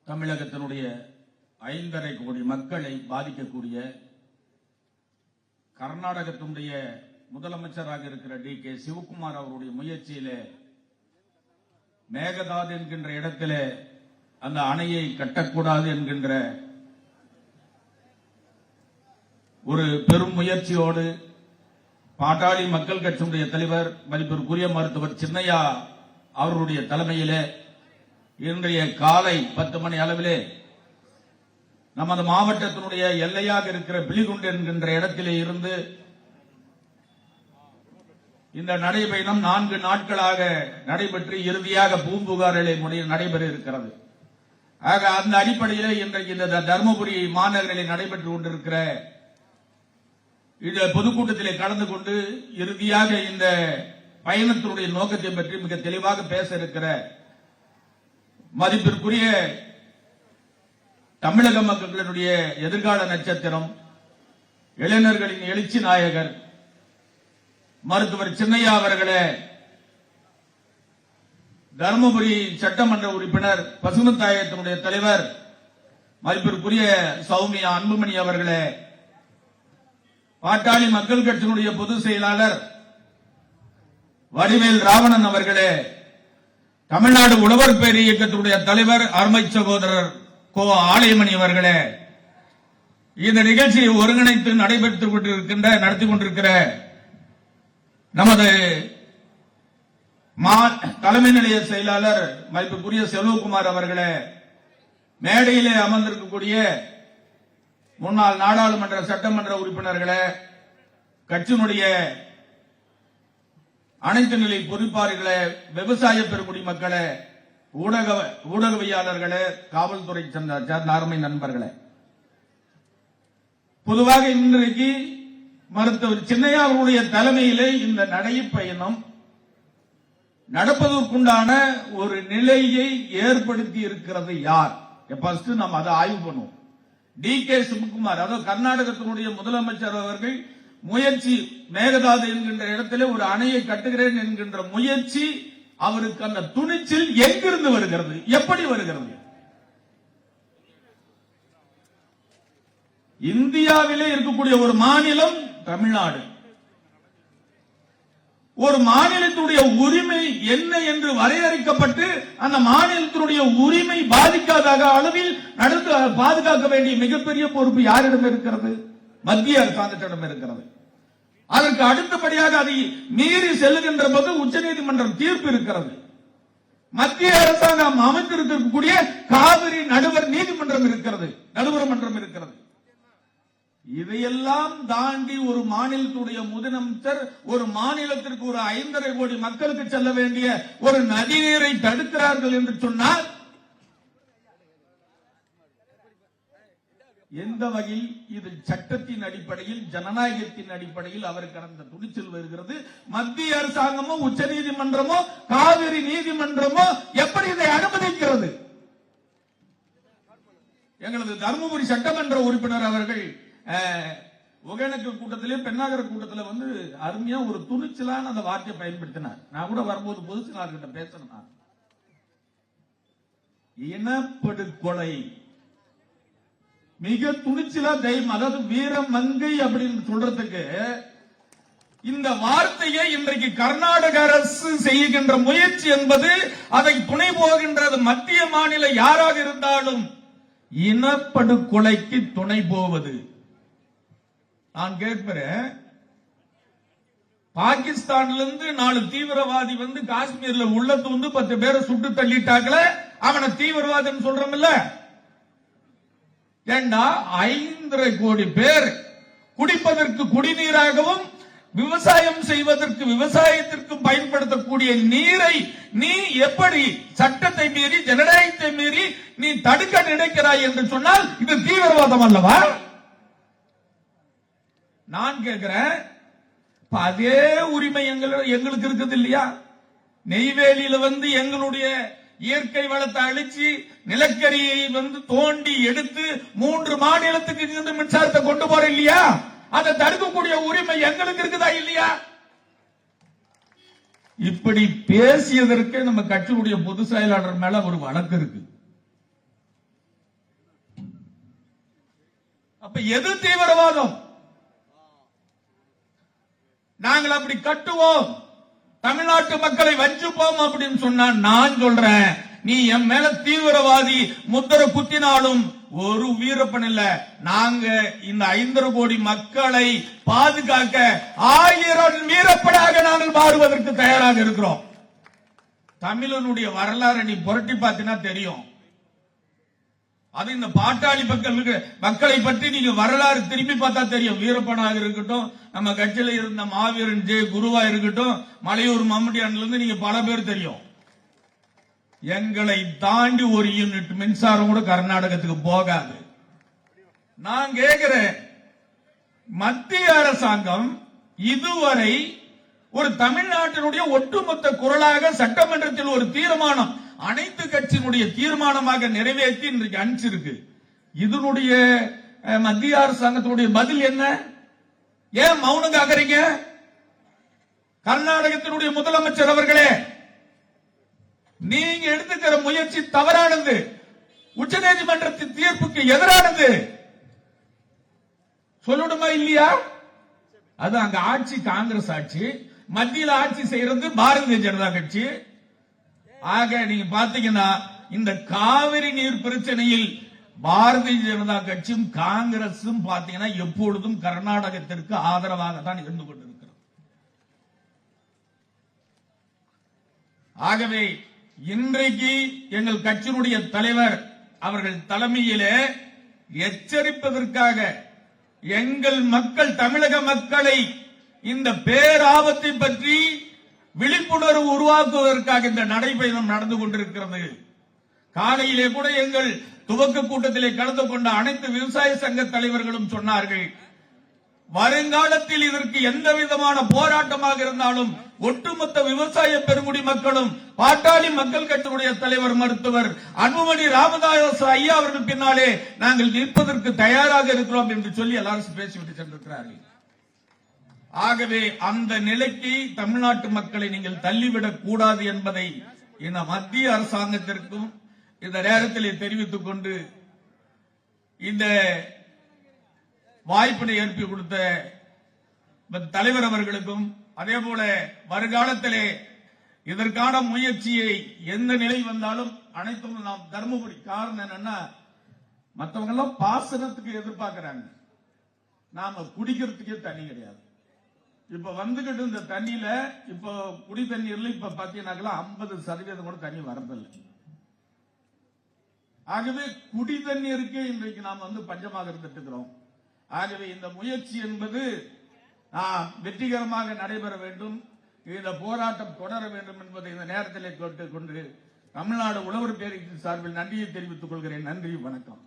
தமிழகத்தினுடைய 5.5 கோடி மக்களை பாதிக்கக்கூடிய கர்நாடகத்தினுடைய முதலமைச்சராக இருக்கிற டி.கே. சிவகுமார் அவருடைய முயற்சியிலே மேகதாது என்கின்ற இடத்திலே அந்த அணையை கட்டக்கூடாது என்கின்ற ஒரு பெரும் முயற்சியோடு பாட்டாளி மக்கள் கட்சியினுடைய தலைவர் மதிப்பிற்குரிய மருத்துவர் சின்னையா அவர்களுடைய தலைமையிலே இன்றைய காலை 10 மணி அளவிலே நமது மாவட்டத்தினுடைய எல்லையாக இருக்கிற பிலிகுண்டு என்கின்ற இடத்திலே இருந்து இந்த நடைபயணம் 4 நாட்களாக நடைபெற்று இறுதியாக பூம்புகாரிலே நடைபெற இருக்கிறது. ஆக அந்த அடிப்படையிலே இன்றைக்கு இந்த தருமபுரி மாநகரிலே நடைபெற்று கொண்டிருக்கிற இந்த பொதுக்கூட்டத்திலே கலந்து கொண்டு இறுதியாக இந்த பயணத்தினுடைய நோக்கத்தை பற்றி மிக தெளிவாக பேச இருக்கிற மதிப்பிற்குரிய தமிழக மக்களினுடைய எதிர்கால நட்சத்திரம், இளைஞர்களின் எழுச்சி நாயகர் மருத்துவர் சின்னையா அவர்களே, தருமபுரி சட்டமன்ற உறுப்பினர் பசுமத்தாயத்தினுடைய தலைவர் மதிப்பிற்குரிய சௌமியா அன்புமணி அவர்களே, பாட்டாளி மக்கள் கட்சியினுடைய பொதுச் செயலாளர் வடிவேல் ராவணன் அவர்களே, தமிழ்நாடு உழவர் பேர் இயக்கத்தினுடைய தலைவர் அருமை சகோதரர் கோ ஆலயமணி அவர்களே, இந்த நிகழ்ச்சியை ஒருங்கிணைத்து நடத்தி கொண்டிருக்கிற நமது தலைமை நிலைய செயலாளர் மதிப்புக்குரிய செல்வகுமார் அவர்களே, மேடையிலே அமர்ந்திருக்கக்கூடிய முன்னாள் நாடாளுமன்ற சட்டமன்ற உறுப்பினர்களே, கட்சியினுடைய அனைத்து நிலை பொறுப்பாளர்களே, விவசாய பெருங்குடி மக்களே, ஊடகவியாளர்களே, காவல்துறை சார்ந்த அருமை நண்பர்களே, பொதுவாக இன்றைக்கு மருத்துவர் சின்னையா அவர்களுடைய தலைமையிலே இந்த நடைப்பயணம் நடப்பதற்குண்டான ஒரு நிலையை ஏற்படுத்தி இருக்கிறது யார்? ஃபர்ஸ்ட் நம்ம அதை ஆய்வு பண்ணுவோம். டி.கே. சிவகுமார், அதாவது கர்நாடகத்தினுடைய முதலமைச்சர் அவர்கள் முயற்சி மேகதாது என்கின்ற இடத்திலே ஒரு அணையை கட்டுகிறேன் என்கின்ற முயற்சி, அவருக்கு அந்த துணிச்சல் எங்கிருந்து வருகிறது, எப்படி வருகிறது? இந்தியாவிலே இருக்கக்கூடிய ஒரு மாநிலம் தமிழ்நாடு. ஒரு மாநிலத்துடைய உரிமை என்ன என்று வரையறுக்கப்பட்டு அந்த மாநிலத்தினுடைய உரிமை பாதிக்காத அளவில் பாதுகாக்க வேண்டிய மிகப்பெரிய பொறுப்பு யாரிடம் இருக்கிறது? மத்திய அரசாங்கத்திடம் இருக்கிறது. அதற்கு அடுத்தபடியாக அதை மீறி செல்லுகின்ற போது உச்சநீதிமன்றம் தீர்ப்பு இருக்கிறது. மத்திய அரசாங்கம் அமைத்திருக்கக்கூடிய காவிரி நடுவர் நீதிமன்றம் இருக்கிறது, நடுவர் மன்றம் இருக்கிறது. இதையெல்லாம் தாண்டி ஒரு மாநிலத்துடைய முதலமைச்சர் ஒரு மாநிலத்திற்கு ஒரு 5.5 கோடி மக்களுக்கு செல்ல வேண்டிய ஒரு நதிநீரை தடுக்கிறார்கள் என்று சொன்னால் எந்த வகையில் இது சட்டத்தின் அடிப்படையில், ஜனநாயகத்தின் அடிப்படையில் அவருக்கு அந்த துணிச்சல் வருகிறது? மத்திய அரசாங்கமோ உச்ச நீதிமன்றமோ காவிரி நீதிமன்றமோ எப்படி இதை அனுமதிக்கிறது? எங்களது தருமபுரி சட்டமன்ற உறுப்பினர் அவர்கள் ஒகேனக்கல் கூட்டத்திலே பெண்ணாகர கூட்டத்தில் வந்து அருமையா ஒரு துணிச்சலான அந்த வார்த்தையை பயன்படுத்தினார். நான் கூட வரும்போது பொதுச்செயலாளர்கிட்ட பேசுறேன். இனப்படுகொலை மிக துணிச்சலா தைரியம், அதாவது வீரமங்கை அப்படின்னு சொல்றதுக்கு இந்த வார்த்தையை இன்றைக்கு கர்நாடக அரசு செய்கின்ற முயற்சி என்பது, அதை துணை போகின்றது மத்திய மாநில யாராக இருந்தாலும் இனப்படுகொலைக்கு துணை போவது. நான் கேட்கிறேன், பாகிஸ்தான்ல 4 தீவிரவாதி வந்து காஷ்மீர்ல உள்ளது வந்து 10 பேரை சுட்டு தள்ளிட்டாங்களே, அவனை தீவிரவாதம் சொல்றோம்ல. ஏண்டா 5.5 கோடி பேர் குடிப்பதற்கு குடிநீராகவும் விவசாயம் செய்வதற்கு விவசாயத்திற்கு பயன்படுத்தக்கூடிய நீரை நீ எப்படி சட்டத்தை மீறி ஜனநாயகத்தை மீறி நீ தடுக்க நினைக்கிறாய் என்று சொன்னால் இது தீவிரவாதம் அல்லவா? நான் கேட்கிறேன், அதே உரிமை எங்களுக்கு இருக்குது இல்லையா? நெய்வேலியில வந்து எங்களுடைய இயற்கை வளத்தை அழிச்சு நிலக்கரியை வந்து தோண்டி எடுத்து 3 மாநிலத்துக்கு மின்சாரத்தை கொண்டு போற இல்லையா? அதை தடுக்கக்கூடிய உரிமை எங்களுக்கு இருக்குதா இல்லையா? இப்படி பேசியதற்கு நம்ம கட்சியுடைய பொதுச் செயலாளர் மேல ஒரு வழக்கு இருக்கு. அப்ப எது தீவிரவாதம்? நாங்கள் அப்படி கட்டுவோம், தமிழ்நாட்டு மக்களை வஞ்சிப்போம் அப்படின்னு சொன்னா நான் சொல்றேன், நீ என் மேல தீவிரவாதி முத்திரை குத்தினாலும் ஒரு வீரப்பன் இல்ல. நாங்க இந்த 5 கோடி மக்களை பாதுகாக்க 1000 வீரப்பனாக நாங்கள் மாறுவதற்கு தயாராக இருக்கிறோம். தமிழனுடைய வரலாறு நீ புரட்டி பார்த்தீங்கன்னா தெரியும். அது இந்த பாட்டாளி மக்களை பற்றி நீங்க வரலாறு திரும்பி பார்த்தா தெரியும். வீரப்பனாக இருக்கட்டும், நம்ம கட்சியில இருந்த மாவீரன் ஜெய குருவா இருக்கட்டும், மலையூர் மம்முட்டியான்ல இருந்து நீங்க பல பேர் தெரியும். எங்களை தாண்டி ஒரு யூனிட் மின்சாரம் கூட கர்நாடகத்துக்கு போகாது. நான் கேட்கிறேன், மத்திய அரசாங்கம் இதுவரை ஒரு தமிழ்நாட்டினுடைய ஒட்டுமொத்த குரலாக சட்டமன்றத்தில் ஒரு தீர்மானம் அனைத்து கட்சியினுடைய தீர்மானமாக நிறைவேற்றி இன்றைக்கு அனுப்பிச்சிருக்கு. இதனுடைய மத்திய அரசாங்கத்தினுடைய பதில் என்ன? ஏன் மௌனம் காக்குறீங்க? கர்நாடகத்தினுடைய முதலமைச்சர் அவர்களே, நீங்க எடுத்துக்கிற முயற்சி தவறானது, உச்சநீதிமன்றத்தின் தீர்ப்புக்கு எதிரானது. சொல்லணுமா இல்லையா? அது அங்க ஆட்சி காங்கிரஸ் ஆட்சி, மத்தியில் ஆட்சி செய்யறது பாரதிய ஜனதா கட்சி. ஆக நீங்க பாத்தீங்கன்னா இந்த காவிரி நீர் பிரச்சனையில் பாரதிய ஜனதா கட்சியும் காங்கிரசும் பாத்தீங்கன்னா எப்பொழுதும் கர்நாடகத்திற்கு ஆதரவாக தான் இருந்து கொண்டிருக்கிறது. ஆகவே இன்றைக்கு எங்கள் கட்சியினுடைய தலைவர் அவர்கள் தலைமையிலே எச்சரிப்பதற்காக எங்கள் மக்கள், தமிழக மக்களை இந்த பேராபத்தை பற்றி விழிப்புணர்வு உருவாக்குவதற்காக இந்த நடைபயணம் நடந்து கொண்டிருக்கிறது. காலையிலே கூட எங்கள் துவக்க கூட்டத்திலே கலந்து கொண்ட அனைத்து விவசாய சங்க தலைவர்களும் சொன்னார்கள், வருங்காலத்தில் இதற்கு எந்த விதமான போராட்டமாக இருந்தாலும் ஒட்டுமொத்த விவசாய பெருங்குடி மக்களும் பாட்டாளி மக்கள் கட்சியினுடைய தலைவர் மருத்துவர் அன்புமணி ராமதாஸ் ஐயா அவர்கள் பின்னாலே நாங்கள் நிற்பதற்கு தயாராக இருக்கிறோம் என்று சொல்லி எல்லாரும் பேசிவிட்டு சென்றிருக்கிறார்கள். ஆகவே அந்த நிலைக்கு தமிழ்நாட்டு மக்களை நீங்கள் தள்ளிவிடக் கூடாது என்பதை இந்த மத்திய அரசாங்கத்திற்கும் இந்த நேரத்தில் தெரிவித்துக் கொண்டு இந்த வாய்ப்பினை ஏற்பி கொடுத்த தலைவர் அவர்களுக்கும், அதே போல வருங்காலத்திலே இதற்கான முயற்சியை எந்த நிலை வந்தாலும் அனைத்தும் நாம் தர்மபுரி, காரணம் என்னன்னா மற்றவங்க எல்லாம் பாசனத்துக்கு எதிர்பார்க்கிறாங்க, நாம குடிக்கிறதுக்கே தண்ணி கிடையாது. இப்ப வந்துகிட்டு இந்த தண்ணியில இப்ப குடி தண்ணீர்ல இப்ப பாத்தீங்கன்னா 50% கூட தண்ணி வரதில்லை. ஆகவே குடி தண்ணீருக்கு இன்றைக்கு நாம் பஞ்சமாக இருந்துட்டு இருக்கிறோம். ஆகவே இந்த முயற்சி என்பது வெற்றிகரமாக நடைபெற வேண்டும், இந்த போராட்டம் தொடர வேண்டும் என்பதை இந்த நேரத்தில் கேட்டுக்கொண்டு தமிழ்நாடு உழவர் பேரவையின் சார்பில் நன்றியை தெரிவித்துக் கொள்கிறேன். நன்றி, வணக்கம்.